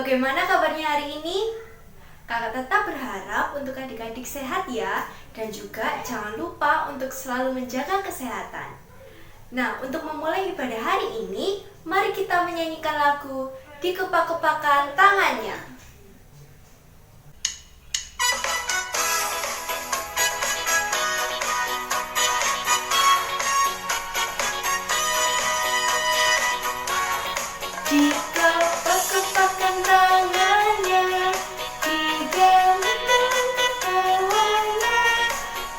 Bagaimana kabarnya hari ini? Kakak tetap berharap untuk adik-adik sehat ya, dan juga jangan lupa untuk selalu menjaga kesehatan. Nah, untuk memulai ibadah hari ini, mari kita menyanyikan lagu Dikepak-kepakan Tangannya. Dikepak-kepakan tangannya, digeleng-geleng kepalanya,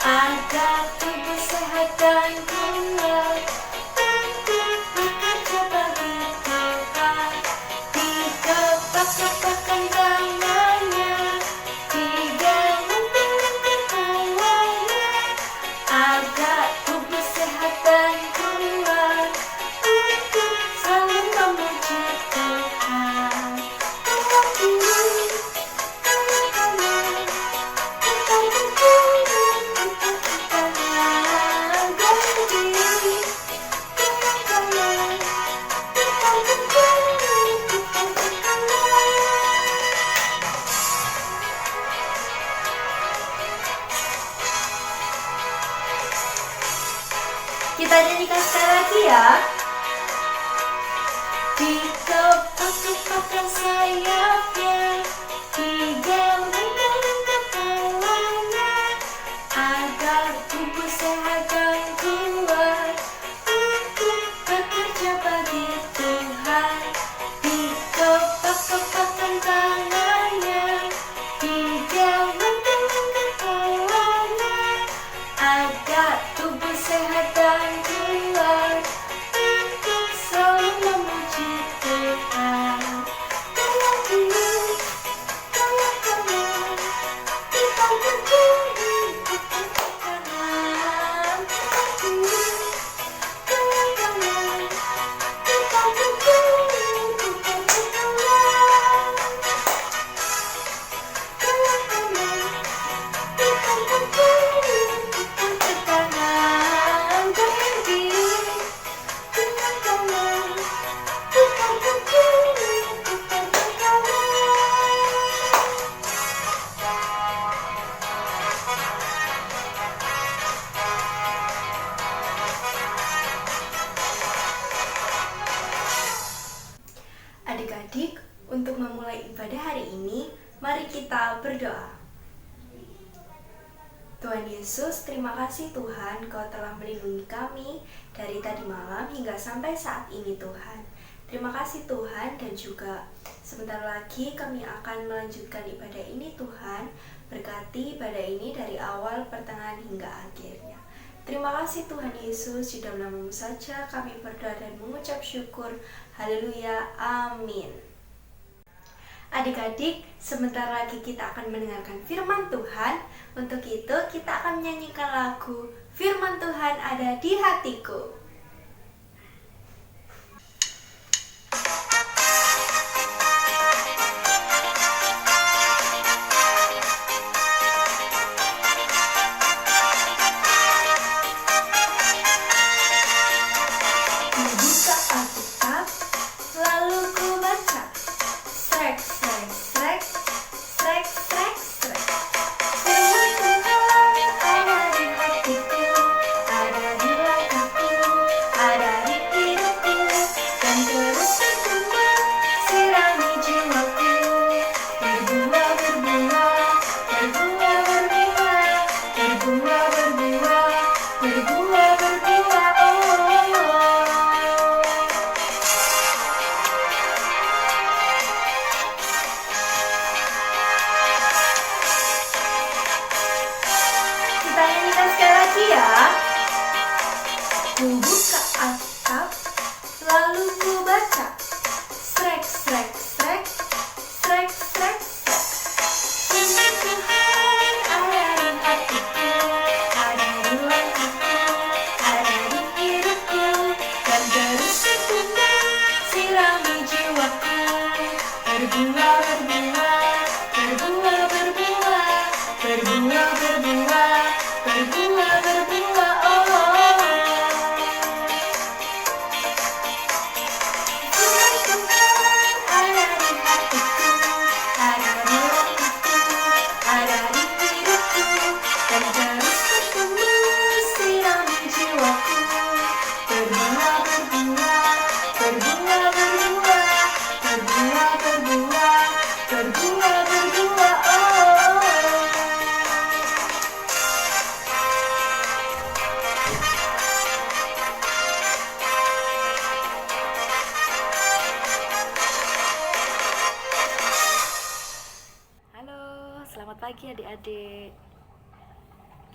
agar tubuh sehat dan kuat untuk bekerja bagi Tuhan. Dikepak-kepakan tangannya, digeleng-geleng kepalanya, agar tubuh sehat dan kuat untuk selalu memuji Tuhan. Kita nyanyikan sekali lagi ya. Dikepak-kepakan sayapnya, digeleng-geleng kepalanya, agar tubuh sehat dan kuat untuk bekerja bagi Tuhan. Dikepak-kepakan tangannya, digeleng-geleng kepalanya, agar tubuh sehat dan kuat untuk selalu memuji Tuhan. Adik-adik, untuk memulai ibadah hari ini, mari kita berdoa. Tuhan Yesus, terima kasih Tuhan, Kau telah melindungi kami dari tadi malam hingga sampai saat ini Tuhan. Terima kasih Tuhan, dan juga sebentar lagi kami akan melanjutkan ibadah ini Tuhan. Berkati ibadah ini dari awal, pertengahan hingga akhirnya. Terima kasih Tuhan Yesus, di dalam nama-Mu saja kami berdoa dan mengucap syukur. Haleluya, amin. Adik-adik, sebentar lagi kita akan mendengarkan firman Tuhan. Untuk itu kita akan menyanyikan lagu Firman Tuhan Ada di Hatiku. Buka Alkitab, lalu ku baca. Srek, srek, srek, srek, srek, srek. Firman Tuhan ada di hatiku, ada di langkahku.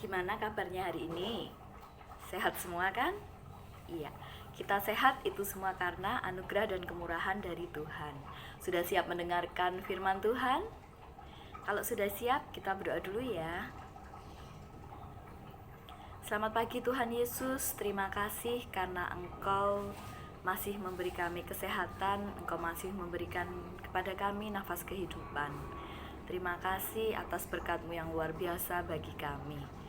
Gimana kabarnya hari ini? Sehat semua kan? Iya, kita sehat itu semua karena anugerah dan kemurahan dari Tuhan. Sudah siap mendengarkan firman Tuhan? Kalau sudah siap, kita berdoa dulu ya. Selamat pagi Tuhan Yesus, terima kasih karena Engkau masih memberi kami kesehatan, Engkau masih memberikan kepada kami nafas kehidupan. Terima kasih atas berkat-Mu yang luar biasa bagi kami.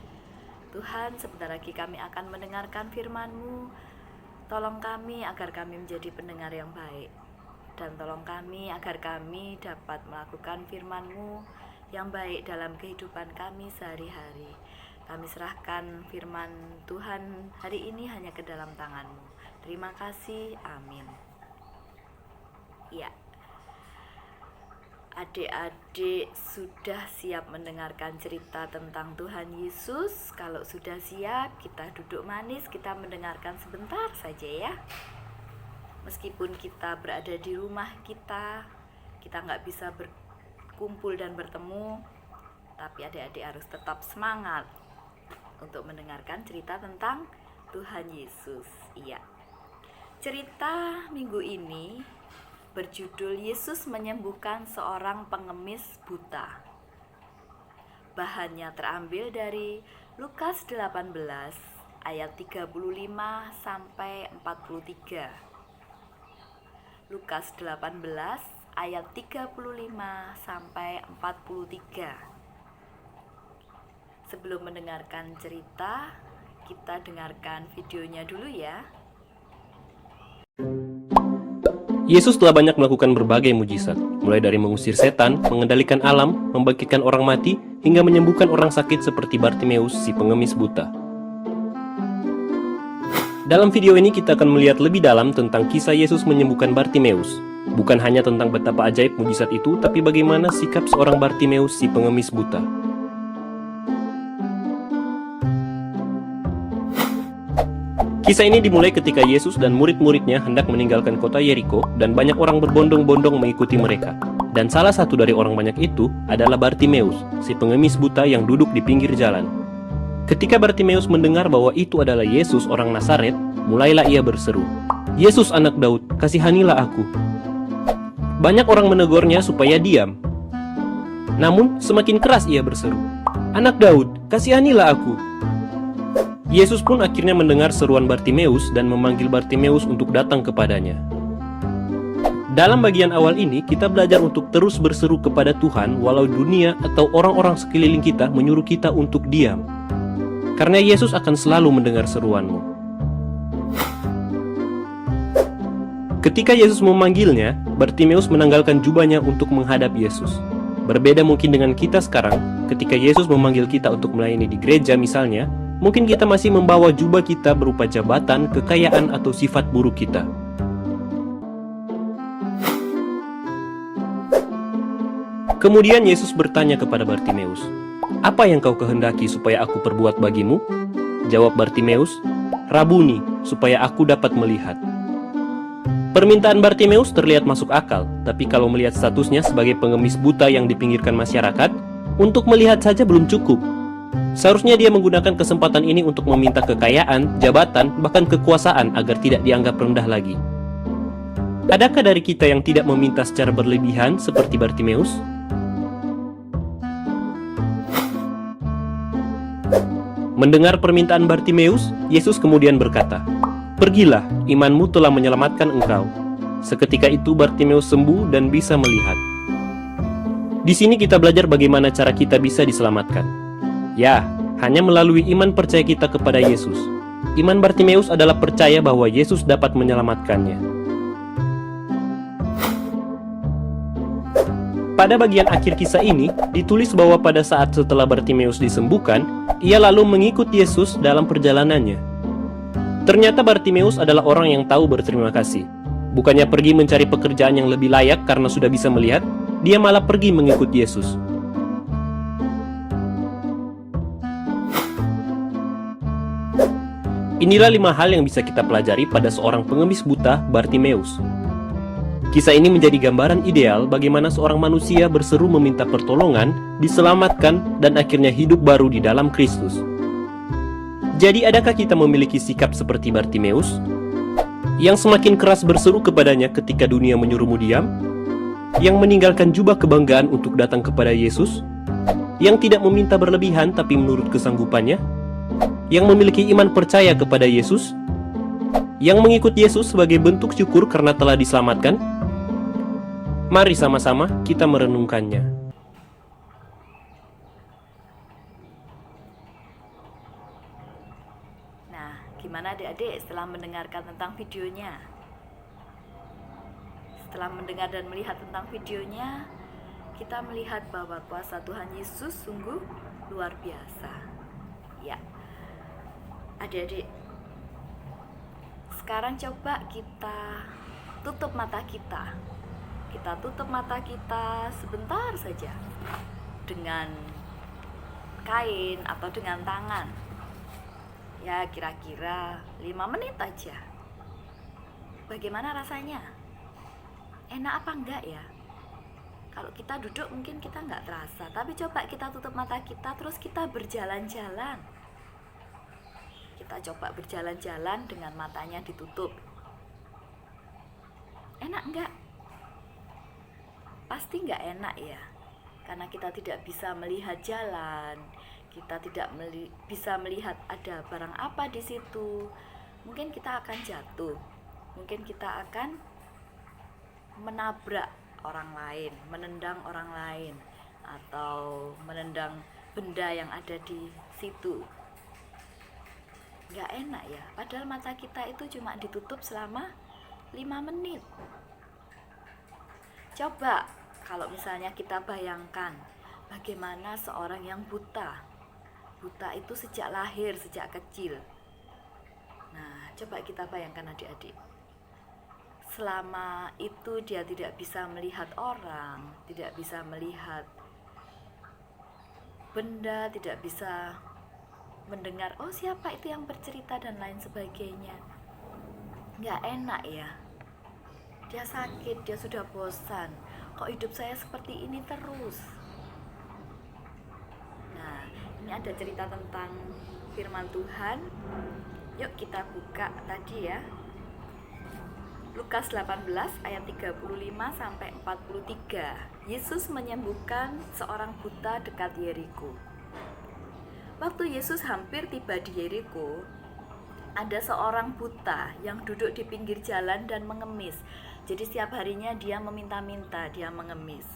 Tuhan, sebentar lagi kami akan mendengarkan firman-Mu. Tolong kami agar kami menjadi pendengar yang baik. Dan tolong kami agar kami dapat melakukan firman-Mu yang baik dalam kehidupan kami sehari-hari. Kami serahkan firman Tuhan hari ini hanya ke dalam tangan-Mu. Terima kasih, amin. Ya. Adik-adik sudah siap mendengarkan cerita tentang Tuhan Yesus? Kalau sudah siap, kita duduk manis, kita mendengarkan sebentar saja ya. Meskipun kita berada di rumah kita nggak bisa berkumpul dan bertemu, tapi adik-adik harus tetap semangat untuk mendengarkan cerita tentang Tuhan Yesus. Iya. Cerita minggu ini berjudul Yesus menyembuhkan seorang pengemis buta. Bahannya terambil dari Lukas 18 ayat 35 sampai 43. Lukas 18 ayat 35 sampai 43. Sebelum mendengarkan cerita, kita dengarkan videonya dulu ya. Yesus telah banyak melakukan berbagai mujizat, mulai dari mengusir setan, mengendalikan alam, membangkitkan orang mati, hingga menyembuhkan orang sakit seperti Bartimeus, si pengemis buta. Dalam video ini kita akan melihat lebih dalam tentang kisah Yesus menyembuhkan Bartimeus. Bukan hanya tentang betapa ajaib mujizat itu, tapi bagaimana sikap seorang Bartimeus, si pengemis buta. Kisah ini dimulai ketika Yesus dan murid-muridnya hendak meninggalkan kota Yeriko dan banyak orang berbondong-bondong mengikuti mereka. Dan salah satu dari orang banyak itu adalah Bartimeus, si pengemis buta yang duduk di pinggir jalan. Ketika Bartimeus mendengar bahwa itu adalah Yesus orang Nazaret, mulailah ia berseru, "Yesus anak Daud, kasihanilah aku." Banyak orang menegurnya supaya diam. Namun semakin keras ia berseru, "Anak Daud, kasihanilah aku." Yesus pun akhirnya mendengar seruan Bartimeus dan memanggil Bartimeus untuk datang kepadanya. Dalam bagian awal ini, kita belajar untuk terus berseru kepada Tuhan walau dunia atau orang-orang sekeliling kita menyuruh kita untuk diam. Karena Yesus akan selalu mendengar seruanmu. Ketika Yesus memanggilnya, Bartimeus menanggalkan jubahnya untuk menghadap Yesus. Berbeda mungkin dengan kita sekarang, ketika Yesus memanggil kita untuk melayani di gereja misalnya, mungkin kita masih membawa jubah kita berupa jabatan, kekayaan, atau sifat buruk kita. Kemudian Yesus bertanya kepada Bartimeus, "Apa yang kau kehendaki supaya aku perbuat bagimu?" Jawab Bartimeus, "Rabuni, supaya aku dapat melihat." Permintaan Bartimeus terlihat masuk akal, tapi kalau melihat statusnya sebagai pengemis buta yang dipinggirkan masyarakat, untuk melihat saja belum cukup. Seharusnya dia menggunakan kesempatan ini untuk meminta kekayaan, jabatan, bahkan kekuasaan agar tidak dianggap rendah lagi. Adakah dari kita yang tidak meminta secara berlebihan seperti Bartimeus? Mendengar permintaan Bartimeus, Yesus kemudian berkata, "Pergilah, imanmu telah menyelamatkan engkau." Seketika itu Bartimeus sembuh dan bisa melihat. Di sini kita belajar bagaimana cara kita bisa diselamatkan. Ya, hanya melalui iman percaya kita kepada Yesus. Iman Bartimeus adalah percaya bahwa Yesus dapat menyelamatkannya. Pada bagian akhir kisah ini, ditulis bahwa pada saat setelah Bartimeus disembuhkan, ia lalu mengikut Yesus dalam perjalanannya. Ternyata Bartimeus adalah orang yang tahu berterima kasih. Bukannya pergi mencari pekerjaan yang lebih layak karena sudah bisa melihat, dia malah pergi mengikut Yesus. Inilah 5 hal yang bisa kita pelajari pada seorang pengemis buta, Bartimeus. Kisah ini menjadi gambaran ideal bagaimana seorang manusia berseru meminta pertolongan, diselamatkan, dan akhirnya hidup baru di dalam Kristus. Jadi adakah kita memiliki sikap seperti Bartimeus? Yang semakin keras berseru kepadanya ketika dunia menyuruhmu diam? Yang meninggalkan jubah kebanggaan untuk datang kepada Yesus? Yang tidak meminta berlebihan tapi menurut kesanggupannya? Yang memiliki iman percaya kepada Yesus? Yang mengikut Yesus sebagai bentuk syukur karena telah diselamatkan? Mari sama-sama kita merenungkannya. Nah, gimana adik-adik setelah mendengarkan tentang videonya? Setelah mendengar dan melihat tentang videonya, kita melihat bahwa kuasa Tuhan Yesus sungguh luar biasa. Ya, adik-adik, sekarang coba kita tutup mata kita. Kita tutup mata kita sebentar saja dengan kain atau dengan tangan. Ya, kira-kira 5 menit aja. Bagaimana rasanya? Enak apa enggak ya? Kalau kita duduk mungkin kita enggak terasa, tapi coba kita tutup mata kita terus kita berjalan-jalan. Kita coba berjalan-jalan dengan matanya ditutup. Enak enggak? Pasti enggak enak ya. Karena kita tidak bisa melihat jalan, kita tidak bisa melihat ada barang apa di situ. Mungkin kita akan jatuh, mungkin kita akan menabrak orang lain, menendang orang lain, atau menendang benda yang ada di situ. Nggak enak ya, padahal mata kita itu cuma ditutup selama 5 menit. Coba kalau misalnya kita bayangkan bagaimana seorang yang buta. Buta itu sejak lahir, sejak kecil. Nah, coba kita bayangkan adik-adik. Selama itu dia tidak bisa melihat orang, tidak bisa melihat benda, tidak bisa mendengar, oh siapa itu yang bercerita dan lain sebagainya. Nggak enak ya. Dia sakit, dia sudah bosan. Kok hidup saya seperti ini terus? Nah, ini ada cerita tentang firman Tuhan. Yuk kita buka tadi ya. Lukas 18 ayat 35 sampai 43. Yesus menyembuhkan seorang buta dekat Yeriko. Waktu Yesus hampir tiba di Yeriko, ada seorang buta yang duduk di pinggir jalan dan mengemis. Jadi setiap harinya dia meminta-minta, dia mengemis.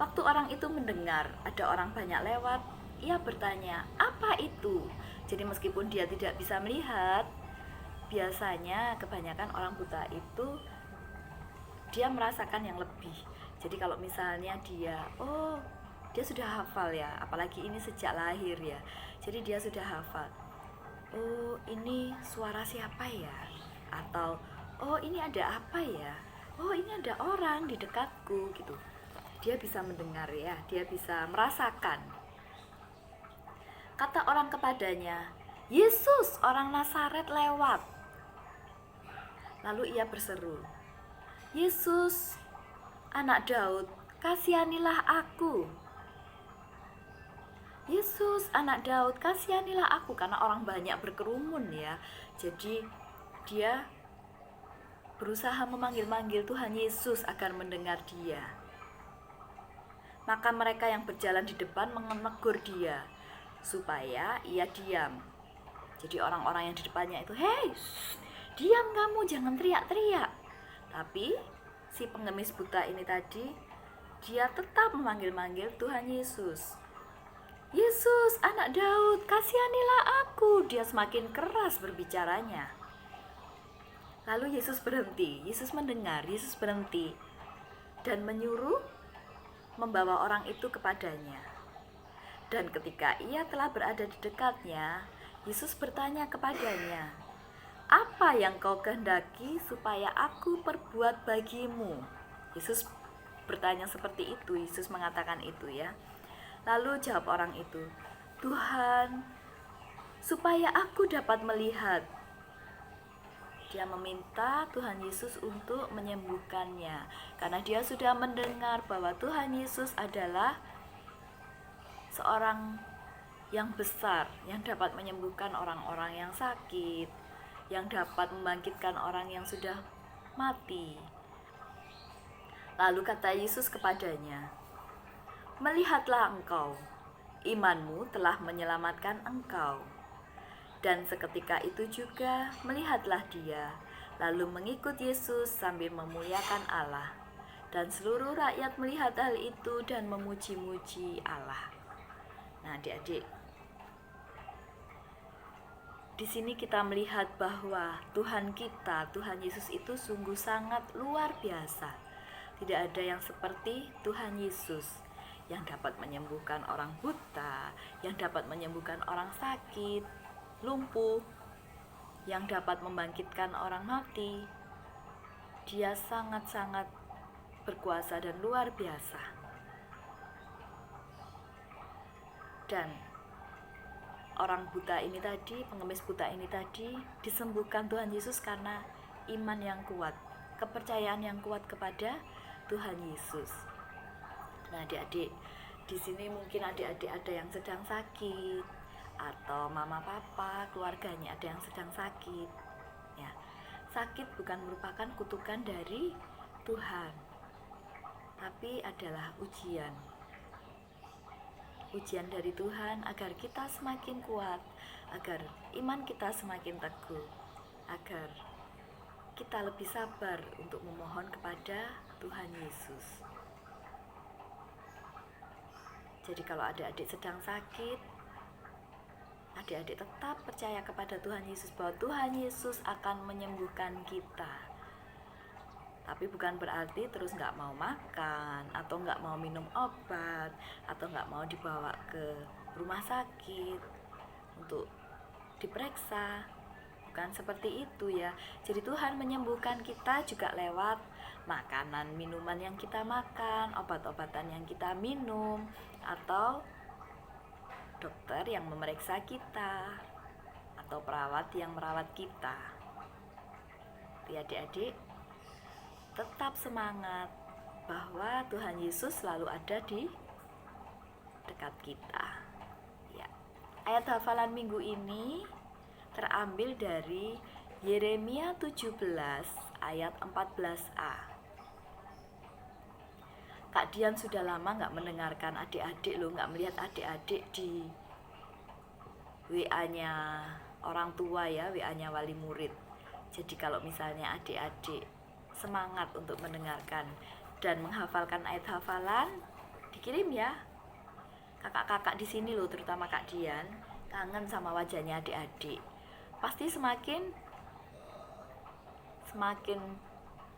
Waktu orang itu mendengar ada orang banyak lewat, ia bertanya, "Apa itu?" Jadi meskipun dia tidak bisa melihat, biasanya kebanyakan orang buta itu dia merasakan yang lebih. Jadi kalau misalnya dia sudah hafal ya, apalagi ini sejak lahir ya. Jadi dia sudah hafal. Oh, ini suara siapa ya? Atau oh, ini ada apa ya? Oh, ini ada orang di dekatku gitu. Dia bisa mendengar ya, dia bisa merasakan. Kata orang kepadanya, "Yesus, orang Nazaret lewat." Lalu ia berseru, "Yesus, anak Daud, kasihanilah aku." Yesus, anak Daud, kasihanilah aku. Karena orang banyak berkerumun ya. Jadi dia berusaha memanggil-manggil Tuhan Yesus agar mendengar dia. Maka mereka yang berjalan di depan menegur dia supaya ia diam. Jadi orang-orang yang di depannya itu, "Hei, diam kamu, jangan teriak-teriak." Tapi si pengemis buta ini tadi, dia tetap memanggil-manggil Tuhan Yesus. "Yesus, anak Daud, kasihanilah aku." Dia semakin keras berbicaranya. Lalu Yesus berhenti, Yesus mendengar, Yesus berhenti dan menyuruh membawa orang itu kepadanya. Dan ketika ia telah berada di dekatnya, Yesus bertanya kepadanya, "Apa yang kau kehendaki supaya aku perbuat bagimu?" Yesus bertanya seperti itu, Yesus mengatakan itu ya. Lalu jawab orang itu, "Tuhan, supaya aku dapat melihat." Dia meminta Tuhan Yesus untuk menyembuhkannya, karena dia sudah mendengar bahwa Tuhan Yesus adalah seorang yang besar, yang dapat menyembuhkan orang-orang yang sakit, yang dapat membangkitkan orang yang sudah mati. Lalu kata Yesus kepadanya, "Melihatlah engkau, imanmu telah menyelamatkan engkau." Dan seketika itu juga melihatlah dia, lalu mengikut Yesus sambil memuliakan Allah. Dan seluruh rakyat melihat hal itu dan memuji-muji Allah. Nah, adik-adik, di sini kita melihat bahwa Tuhan kita, Tuhan Yesus itu sungguh sangat luar biasa. Tidak ada yang seperti Tuhan Yesus yang dapat menyembuhkan orang buta, yang dapat menyembuhkan orang sakit, lumpuh, yang dapat membangkitkan orang mati. Dia sangat-sangat berkuasa dan luar biasa. Dan orang buta ini tadi, pengemis buta ini tadi disembuhkan Tuhan Yesus karena iman yang kuat, kepercayaan yang kuat kepada Tuhan Yesus. Nah, adik-adik, di sini mungkin adik-adik ada yang sedang sakit, atau mama papa keluarganya ada yang sedang sakit. Ya, sakit bukan merupakan kutukan dari Tuhan, tapi adalah ujian dari Tuhan agar kita semakin kuat, agar iman kita semakin teguh, agar kita lebih sabar untuk memohon kepada Tuhan Yesus. Jadi kalau adik-adik sedang sakit, adik-adik tetap percaya kepada Tuhan Yesus bahwa Tuhan Yesus akan menyembuhkan kita. Tapi bukan berarti terus nggak mau makan, atau nggak mau minum obat, atau nggak mau dibawa ke rumah sakit untuk diperiksa. Bukan seperti itu ya. Jadi Tuhan menyembuhkan kita juga lewat makanan, minuman yang kita makan, obat-obatan yang kita minum, atau dokter yang memeriksa kita, atau perawat yang merawat kita. Adik-adik, tetap semangat bahwa Tuhan Yesus selalu ada di dekat kita. Ya. Ayat hafalan minggu ini terambil dari Yeremia 17 ayat 14a. Kak Dian sudah lama nggak mendengarkan adik-adik loh, nggak melihat adik-adik di WA-nya orang tua ya, WA-nya wali murid. Jadi kalau misalnya adik-adik semangat untuk mendengarkan dan menghafalkan ayat hafalan, dikirim ya. Kakak-kakak di sini loh, terutama Kak Dian, kangen sama wajahnya adik-adik. Pasti semakin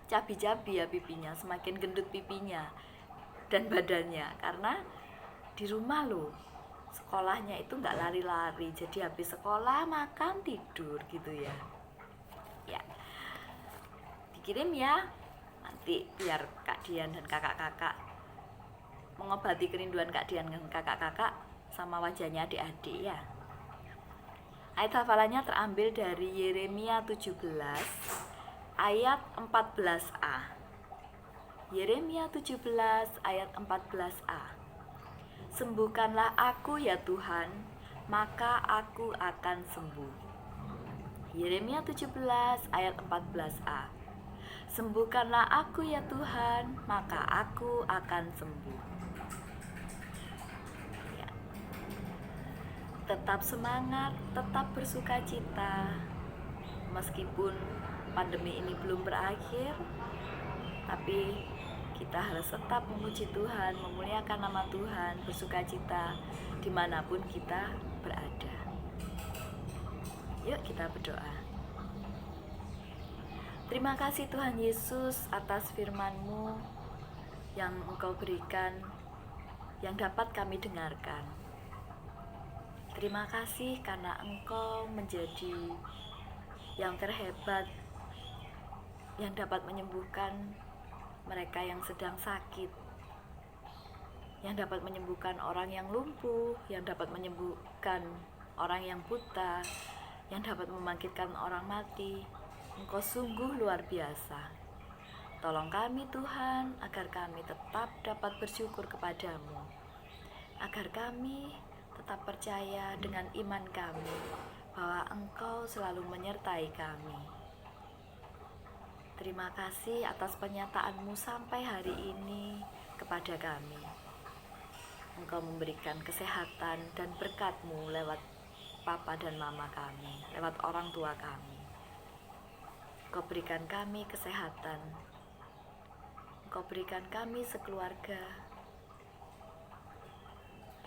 cabi-cabi ya pipinya, semakin gendut pipinya dan badannya, karena di rumah loh. Sekolahnya itu nggak lari-lari, jadi habis sekolah makan tidur gitu ya. Ya, dikirim ya, nanti biar Kak Dian dan kakak-kakak mengobati kerinduan Kak Dian dan kakak-kakak sama wajahnya adik-adik ya. Ayat hafalannya terambil dari Yeremia 17 ayat 14a. Yeremia 17 ayat 14a. Sembuhkanlah aku ya Tuhan, maka aku akan sembuh. Yeremia 17 ayat 14a. Sembuhkanlah aku ya Tuhan, maka aku akan sembuh. Ya. Tetap semangat, tetap bersukacita. Meskipun pandemi ini belum berakhir, tapi kita harus tetap memuji Tuhan, memuliakan nama Tuhan, bersukacita dimanapun kita berada. Yuk kita berdoa. Terima kasih Tuhan Yesus atas firman-Mu yang Engkau berikan, yang dapat kami dengarkan. Terima kasih karena Engkau menjadi yang terhebat, yang dapat menyembuhkan mereka yang sedang sakit, yang dapat menyembuhkan orang yang lumpuh, yang dapat menyembuhkan orang yang buta, yang dapat membangkitkan orang mati. Engkau sungguh luar biasa. Tolong kami Tuhan, agar kami tetap dapat bersyukur kepadamu, agar kami tetap percaya dengan iman kami bahwa Engkau selalu menyertai kami. Terima kasih atas pernyataan-Mu sampai hari ini kepada kami. Engkau memberikan kesehatan dan berkat-Mu lewat papa dan mama kami, lewat orang tua kami. Engkau berikan kami kesehatan. Engkau berikan kami sekeluarga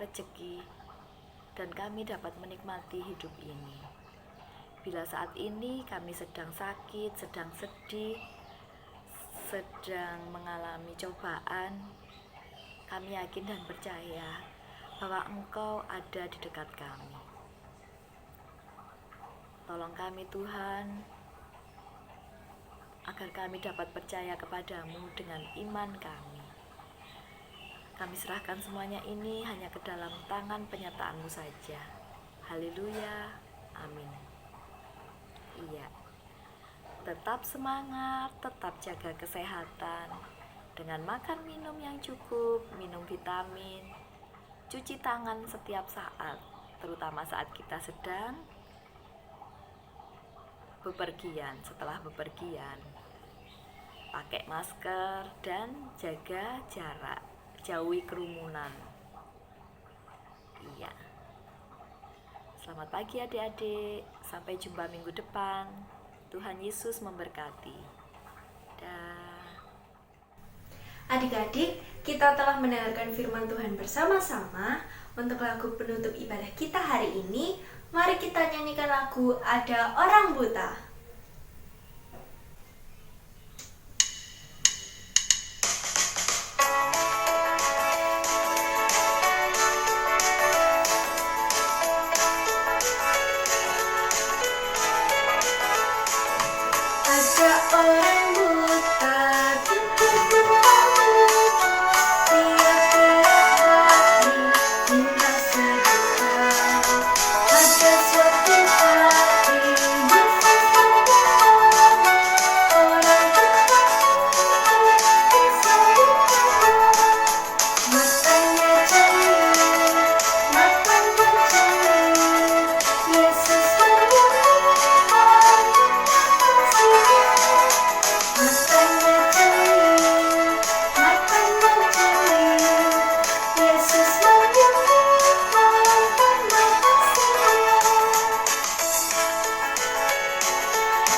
rezeki, dan kami dapat menikmati hidup ini. Bila saat ini kami sedang sakit, sedang sedih, sedang mengalami cobaan, kami yakin dan percaya bahwa Engkau ada di dekat kami. Tolong kami Tuhan, agar kami dapat percaya kepadamu dengan iman kami. Kami serahkan semuanya ini hanya ke dalam tangan penyertaan-Mu saja. Haleluya, amin. Iya, tetap semangat, tetap jaga kesehatan, dengan makan minum yang cukup, minum vitamin, cuci tangan setiap saat, terutama saat kita sedang bepergian. Setelah bepergian, pakai masker dan jaga jarak, jauhi kerumunan. Iya. Selamat pagi adik-adik, sampai jumpa minggu depan. Tuhan Yesus memberkati. Dah. Adik-adik, kita telah mendengarkan firman Tuhan bersama-sama. Untuk lagu penutup ibadah kita hari ini, mari kita nyanyikan lagu Ada Orang Buta. Ada orang buta, tiap-tiap hari minta sedekah. Ada suatu hari Yesus menyembuhkan orang buta disembuhkan. Matanya jeli, matanya jeli, Yesus menyembuhkan. Matanya jeli, matanya jeli, Yesus menyembuhkan. Terima kasih.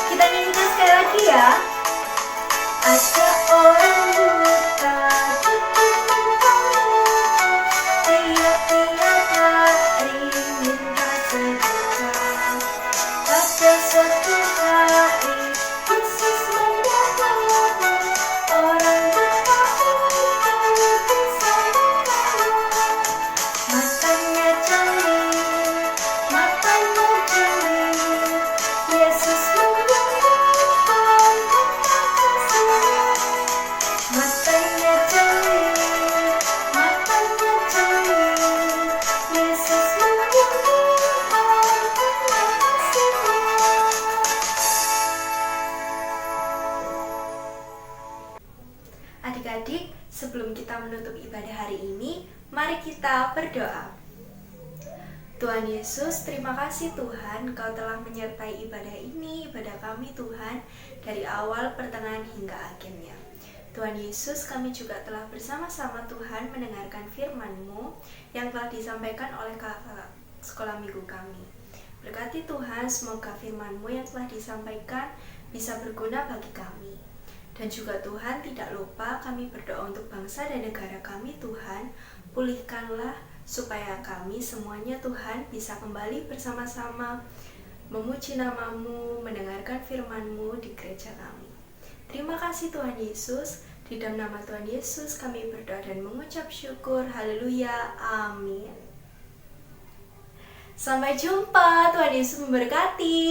Kita nyanyikan sekali lagi ya. Ada orang buta, tiap-tiap hari minta sedekah. Pada suatu hari Yesus menyembuhkan orang buta itu disembuhkan. Matanya jeli, matanya jeli, Yesus menyembuhkan. Terima kasih. Matanya jeli, matanya jeli, Yesus menyembuhkan. Terima kasih. Adik-adik, sebelum kita menutup ibadah hari ini, mari kita berdoa. Tuhan Yesus, terima kasih Tuhan, Kau telah menyertai ibadah ini, ibadah kami Tuhan, dari awal, pertengahan, hingga akhirnya. Tuhan Yesus, kami juga telah bersama-sama Tuhan mendengarkan firman-Mu yang telah disampaikan oleh kakak sekolah minggu kami. Berkati Tuhan, semoga firman-Mu yang telah disampaikan bisa berguna bagi kami. Dan juga Tuhan, tidak lupa kami berdoa untuk bangsa dan negara kami Tuhan. Pulihkanlah supaya kami semuanya Tuhan bisa kembali bersama-sama memuji nama-Mu, mendengarkan firman-Mu di gereja kami. Terima kasih Tuhan Yesus. Di dalam nama Tuhan Yesus kami berdoa dan mengucap syukur. Haleluya. Amin. Sampai jumpa. Tuhan Yesus memberkati.